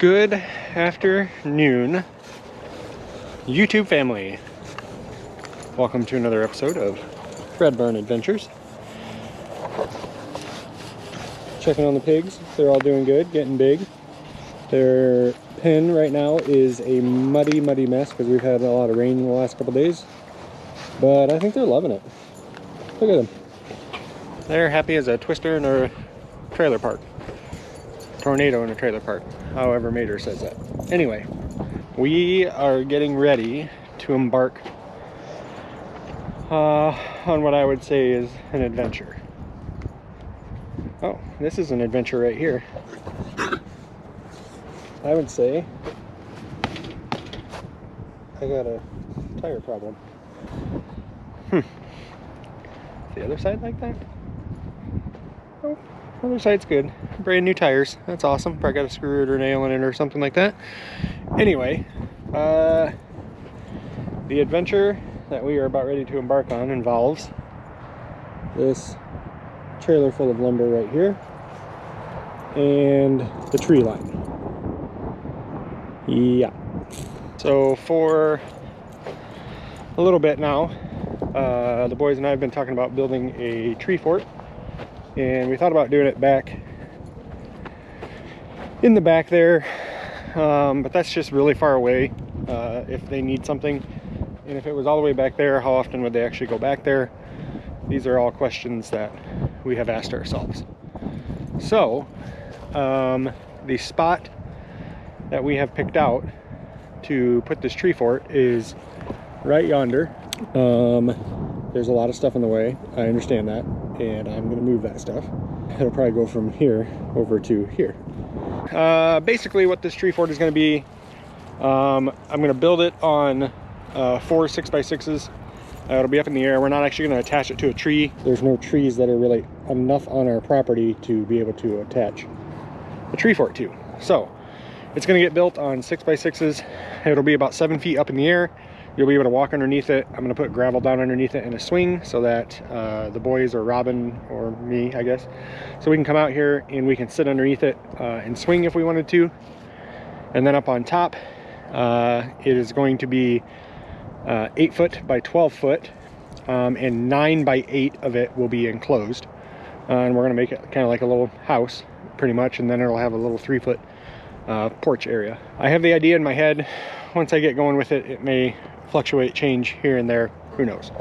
Good afternoon, YouTube family. Welcome to another episode of Red Barn Adventures. Checking on the pigs. They're all doing good, getting big. Their pen right now is a muddy mess because we've had a lot of rain in the last couple days. But I think they're loving it. Look at them. They're happy as a twister in a trailer park. Tornado in a trailer park, however Mater says that. Anyway, we are getting ready to embark on what I would say is an adventure. Oh, this is an adventure right here. I would say I got a tire problem. The other side like that? Oh, other side's good. Brand new tires. That's awesome. Probably got a screw or nail in it or something like that. Anyway, the adventure that we are about ready to embark on involves this trailer full of lumber right here and the tree line. Yeah. So for a little bit now, the boys and I have been talking about building a tree fort, and we thought about doing it back in the back there, but that's just really far away if they need something. And if it was all the way back there, how often would they actually go back there? These are all questions that we have asked ourselves. So the spot that we have picked out to put this tree fort is right yonder. There's a lot of stuff in the way, I understand that, and I'm gonna move that stuff. It'll probably go from here over to here. Basically what this tree fort is gonna be, I'm gonna build it on 4 6x6s. It'll be up in the air. We're not actually gonna attach it to a tree. There's no trees that are really enough on our property to be able to attach a tree fort to. So it's gonna get built on 6x6s. It'll be about 7 feet up in the air. You'll be able to walk underneath it. I'm gonna put gravel down underneath it in a swing so that the boys, or Robin or me, I guess, so we can come out here and we can sit underneath it and swing if we wanted to. And then up on top, it is going to be 8 foot by 12 foot, and 9 by 8 of it will be enclosed. And we're gonna make it kind of like a little house, pretty much, and then it'll have a little 3 foot porch area. I have the idea in my head. Once I get going with it, it may fluctuate, change here and there, who knows.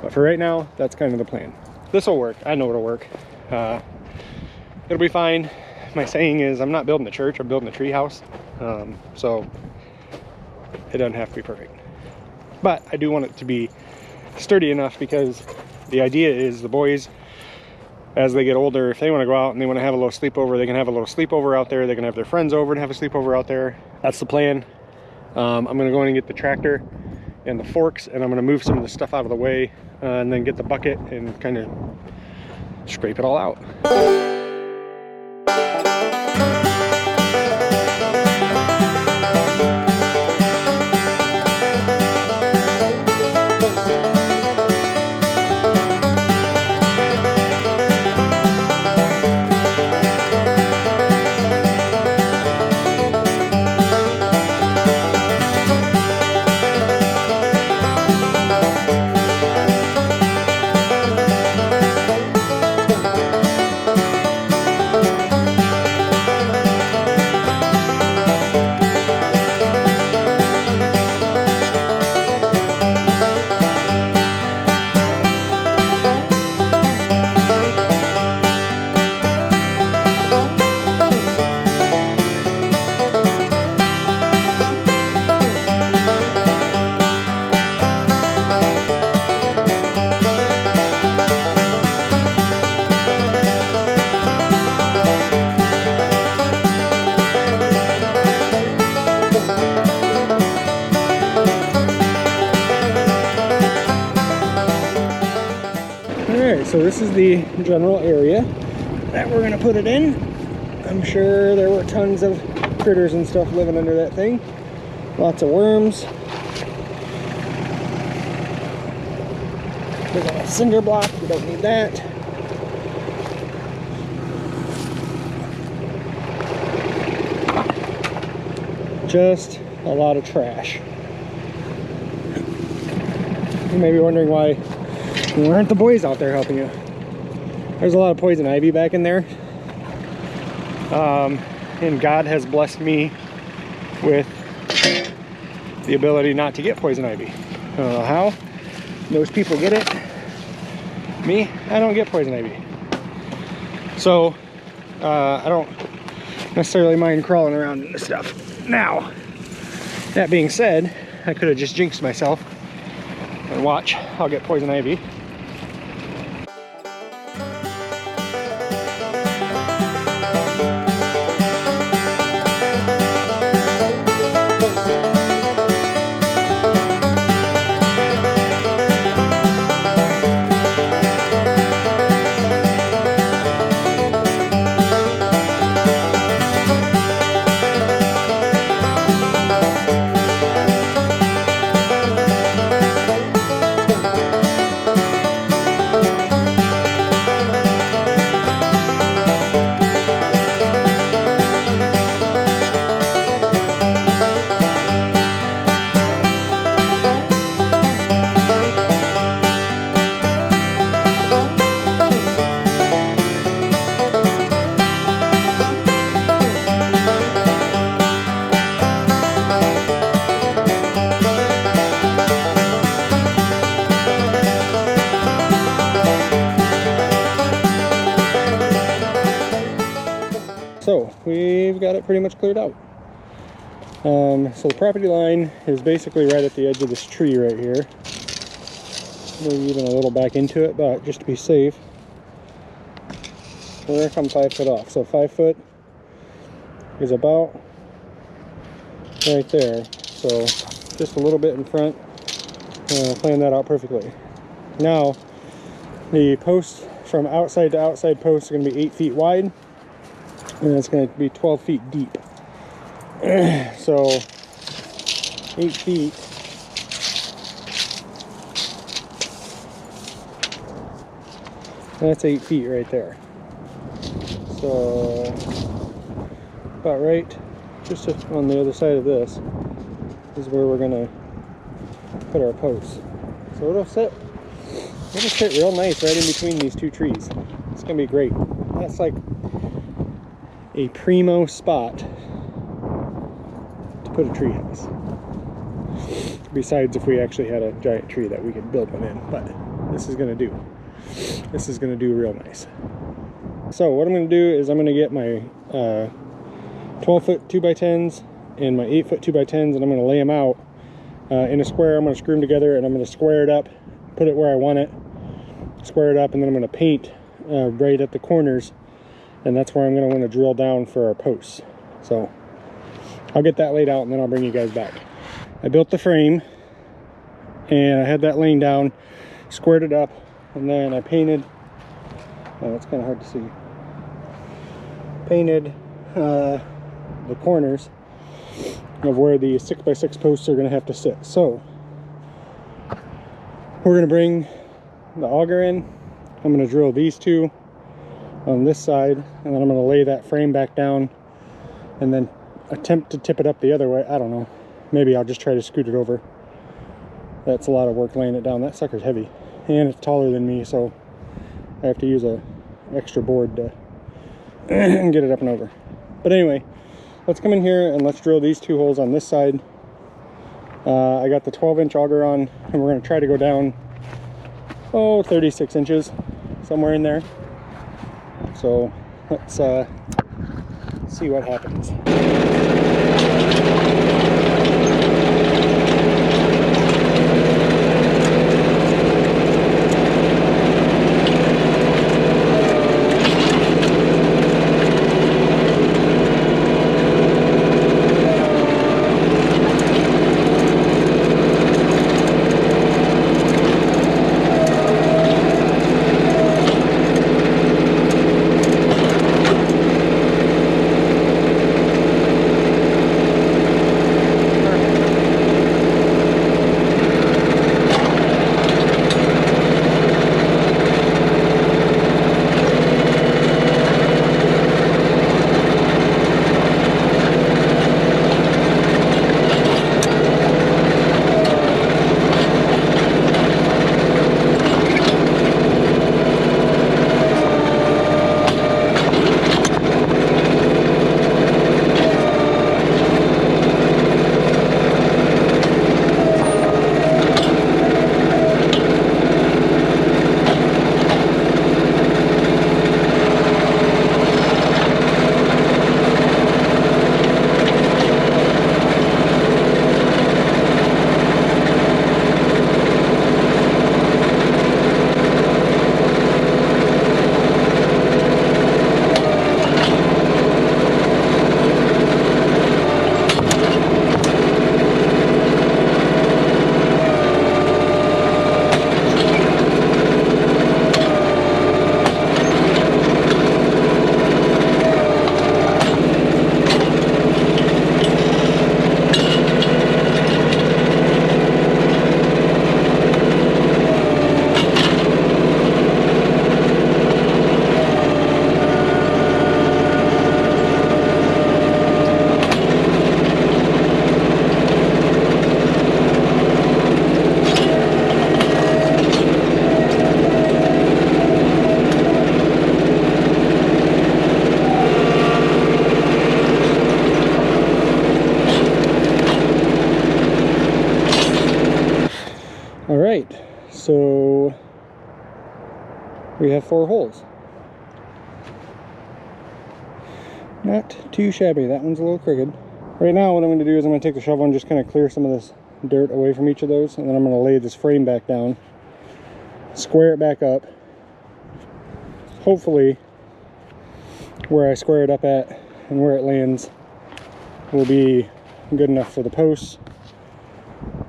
But for right now, that's kind of the plan. This will work. I know it'll work. It'll be fine. My saying is, I'm not building a church, I'm building a treehouse. So it doesn't have to be perfect. But I do want it to be sturdy enough, because the idea is the boys, as they get older, if they want to go out and they want to have a little sleepover, they can have a little sleepover out there. They can have their friends over and have a sleepover out there. That's the plan. I'm going to go in and get the tractor and the forks, and I'm going to move some of the stuff out of the way, and then get the bucket and kind of scrape it all out. So this is the general area that we're gonna put it in. I'm sure there were tons of critters and stuff living under that thing. Lots of worms. Big old cinder block, we don't need that. Just a lot of trash. You may be wondering why aren't the boys out there helping you. There's a lot of poison ivy back in there. And God has blessed me with the ability not to get poison ivy. I don't know how. Those people get it. Me, I don't get poison ivy. So, I don't necessarily mind crawling around in this stuff. Now, that being said, I could have just jinxed myself. And watch, I'll get poison ivy. So we've got it pretty much cleared out. So the property line is basically right at the edge of this tree right here. Maybe even a little back into it, but just to be safe, we're gonna come 5 foot off. So 5 foot is about right there. So just a little bit in front. Plan that out perfectly. Now, the posts from outside to outside posts are gonna be 8 feet wide. And it's going to be 12 feet deep. So 8 feet that's 8 feet right there. So about right just on the other side of this is where we're going to put our posts. So it'll sit real nice right in between these two trees. It's going to be great. That's like a primo spot to put a tree house. Besides if we actually had a giant tree that we could build one in, but this is gonna do real nice. So what I'm gonna do is I'm gonna get my 12 foot 2x10s and my 8 foot 2x10s, and I'm gonna lay them out in a square. I'm gonna screw them together and I'm gonna square it up, put it where I want it, square it up, and then I'm gonna paint right at the corners. And that's where I'm going to want to drill down for our posts. So I'll get that laid out and then I'll bring you guys back. I built the frame and I had that laying down, squared it up, and then I painted, oh, it's kind of hard to see, painted the corners of where the 6x6 posts are going to have to sit. So we're going to bring the auger in. I'm going to drill these two on this side, and then I'm going to lay that frame back down and then attempt to tip it up the other way. I don't know, maybe I'll just try to scoot it over. That's a lot of work laying it down. That sucker's heavy and it's taller than me, so I have to use a extra board to get it up and over. But anyway, let's come in here and let's drill these two holes on this side. I got the 12-inch auger on, and we're going to try to go down 36 inches, somewhere in there. So let's see what happens. we have 4 holes. Not too shabby. That one's a little crooked. Right now what I'm going to do is I'm going to take the shovel and just kind of clear some of this dirt away from each of those, and then I'm going to lay this frame back down, square it back up. Hopefully where I square it up at and where it lands will be good enough for the posts.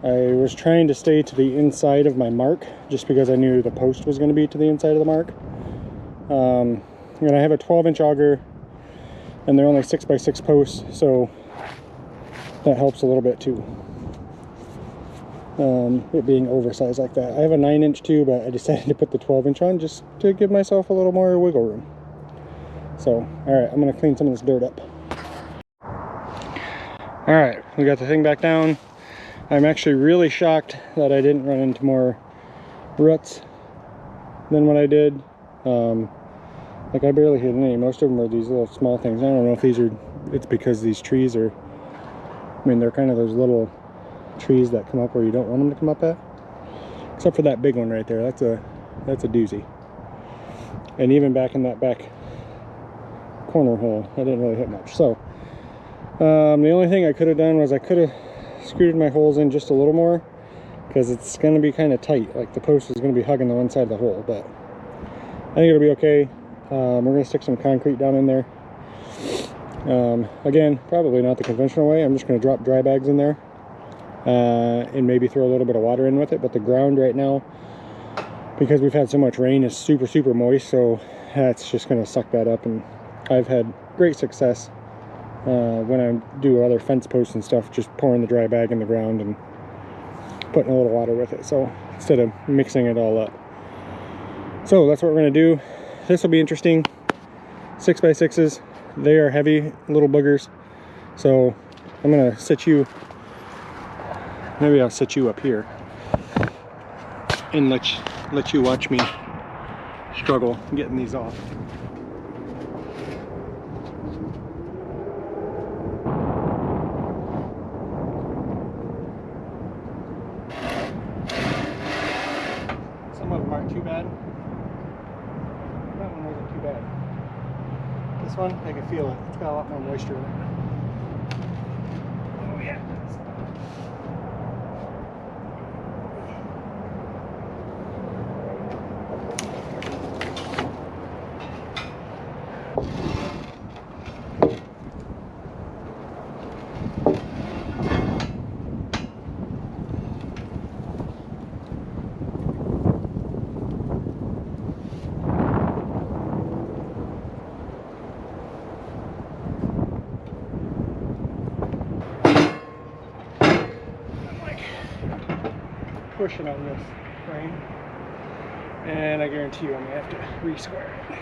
I was trying to stay to the inside of my mark just because I knew the post was going to be to the inside of the mark. And I have a 12-inch auger and they're only 6x6 posts, so that helps a little bit too. It being oversized like that. I have a 9-inch too, but I decided to put the 12-inch on just to give myself a little more wiggle room. So, alright, I'm going to clean some of this dirt up. Alright, we got the thing back down. I'm actually really shocked that I didn't run into more ruts than what I did. Like, I barely hit any. Most of them are these little small things. I don't know if these are, it's because these trees are, I mean, they're kind of those little trees that come up where you don't want them to come up at. Except for that big one right there. That's a doozy. And even back in that back corner hole, I didn't really hit much. So, the only thing I could have done was I could have screwed my holes in just a little more, because it's going to be kind of tight. Like, the post is going to be hugging the one side of the hole, but I think it'll be okay. We're going to stick some concrete down in there. Again, probably not the conventional way. I'm just going to drop dry bags in there and maybe throw a little bit of water in with it. But the ground right now, because we've had so much rain, is super moist, so that's just going to suck that up. And I've had great success when I do other fence posts and stuff, just pouring the dry bag in the ground and putting a little water with it, so instead of mixing it all up. So that's what we're going to do. This will be interesting. 6x6s, they are heavy little boogers, so I'm going to sit you, maybe I'll sit you up here and let you watch me struggle getting these off. Some of them aren't too bad. That one wasn't too bad. This one, I can feel it. It's got a lot more moisture in it. Oh yeah. Pushing on this frame, and I guarantee you I'm gonna have to re-square it.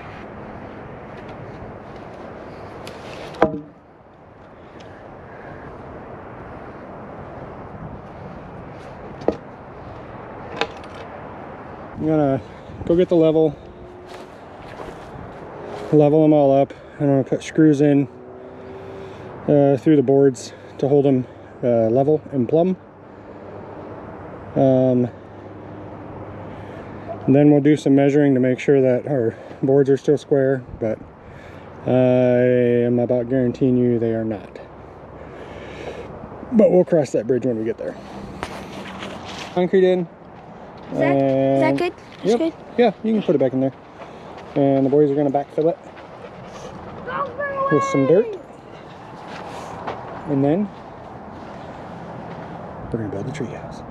I'm gonna go get the level them all up, and I'm gonna put screws in through the boards to hold them level and plumb. And then we'll do some measuring to make sure that our boards are still square, but I am about guaranteeing you they are not. But we'll cross that bridge when we get there. Concrete in. Is that good? That's yep. Good? Yeah, you can put it back in there. And the boys are going to backfill it with some dirt. And then we're going to build a tree house.